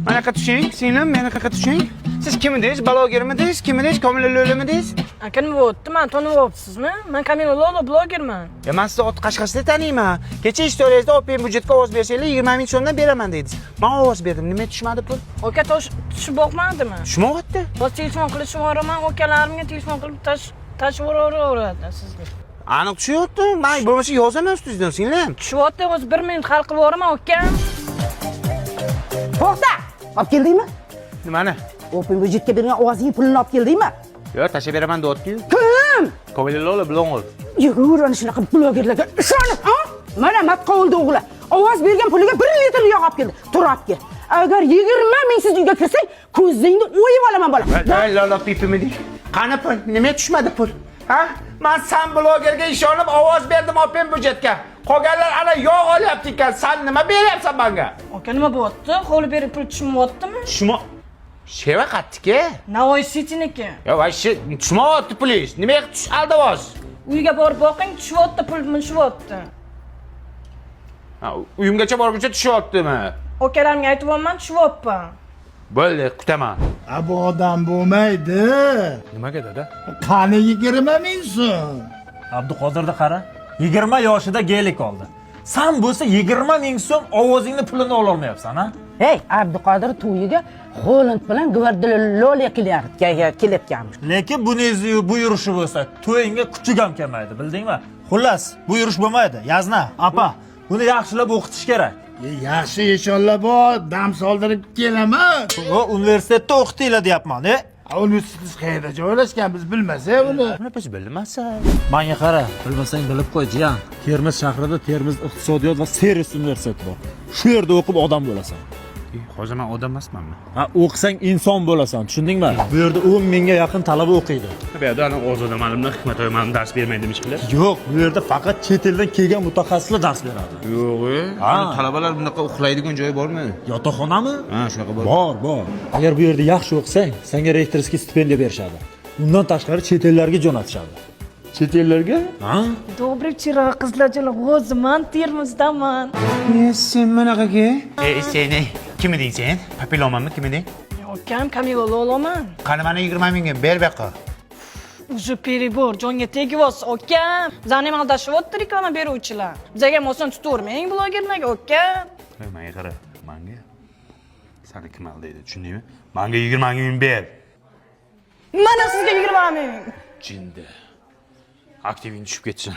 Mana yoqqa tushing, singlim, meni yoqqa tushing. Siz kim edingiz? Blogermidingiz? Kim edingiz? Komila Lo'limidingiz? Aka nima bo'pti? Men taniyapsizmi? Men Kamila Lo'lo blogerman. Ya men sizni ot qashqasida taniyman. Kecha istoriyangizda Open budjetga ovoz bersanglar 20 ming so'mdan beraman dedingiz. Men ovoz berdim. Nima tushmadi pul? Aka tushib boqmadimi? Tushmayapti. Biz telefon qilishib yuboraman, ukalarimga telefon qilib tashib yuboraveradi sizga. Aniq tushyapti. Men bo'lmasa yozaman ustingizdan, singlim. Tushyapti, o'zi 1 minut hal qilib yuboraman, ukam. To'xta! Olib keldingmi? Nimani? Open budjetga bergan ovozing pulini olib keldingmi? Yo'q, tashlab beraman deyapti-yu. Kim? Komila Lo'li bloger. Yugur, ana shunaqa blogerlarga ishonib, ha? Mana matqovuldi o'g'li. Ovoz bergan puliga 1 litr yog' olib keldi. Turabga. Agar 20 ming siz uyga kirsang, ko'zingni o'yib olaman bola. Voy, Lola pipimidi. Qani pul? Nima tushmadi pul? Ha? Men san blogerga ishonib ovoz berdim Open budjetga. Qolganlar ana yog' olyapti ekan. Sen nima beryapsan menga? Aka nima bo'pti? Qo'li berib pul tushmayaptimi? Shuma Sheva qatdiki? Navoiy City'niki. Ya voy, tushmayapti pulingiz. Nimaga tush aldavoz? Uyga borib boqing, tushyapti, pul tushyapti. Ha, uyimgacha borguncha tushyaptimi? Ukalarimga aytibman, tushyapman. Bo'ldi, kutaman. Bu odam bo'lmaydi. Nimaga dada? Qani 20 ming so'm. Abduqodirni qara. 20 yoshida gelik oldi. Sen bo'lsa 20 ming so'm ovozingni pulini ola olmayapsan, ha? Hey, Abduqodir to'yiga Xo'land bilan Gvardiola kelayotganmish. Lekin buningizni bu yurishi bo'lsa, to'yingga kuchuk ham kelmaydi, bildingmi? Xullas, bu yurish bo'lmaydi. Yazna, apa, buni yaxshilab o'qitish kerak. Yaxshi inshaalloh bor, dam soldirib kelaman. Va universitetda o'qitinglar deyapman, Universitet qayerda joylashgan biz bilmasak uni. Buni biz bilmasak. Menga qara, bilmasang bilib qo'y, jiyan. Termiz shahrida Termiz iqtisodiyot va servis universiteti bor. Shu yerda o'qib odam bo'lasan. Hozir men odam emasmanmi? Ha, o'qisang inson bo'lasan, tushundingmi? Bu yerda 10 mingga yaqin talaba o'qiydi. Bu yerda ana Ozoda malimlar Hikmatoy malim dars bermaydi demishlar. Yo'q, bu yerda faqat chet eldan kelgan mutaxassislar dars beradi. Yo'q-e. Talabalar bunaqa uxlaydigan joyi bormi? Yotoqxonami? Ha, shunaqa bor. Bor. Agar bu yerda yaxshi o'qisang, senga rektorskiy stipendiya berishadi. Undan tashqari chet ellarga jo'natishadi. Chet ellarga? Ha? Добрый вечер, qizlarchalar. O'zman Termizdaman. Sen bunaqaga? Sen kim eding sen? Papilomanmi, kim eding? Ukam Kamila Lo'loman. Qani mana 20 mingga ber baqa. Уже перебор, jonga tegibos, ukam. Bizani aldashyapti reklama beruvchilar. Bizga moson tutavermang blogerlarga, ukam. Menga qara, menga seni kim aldaydi, tushundingmi? Menga 20 ming ber. Mana sizga 20 ming. Jinda. Aktiving tushib ketsin.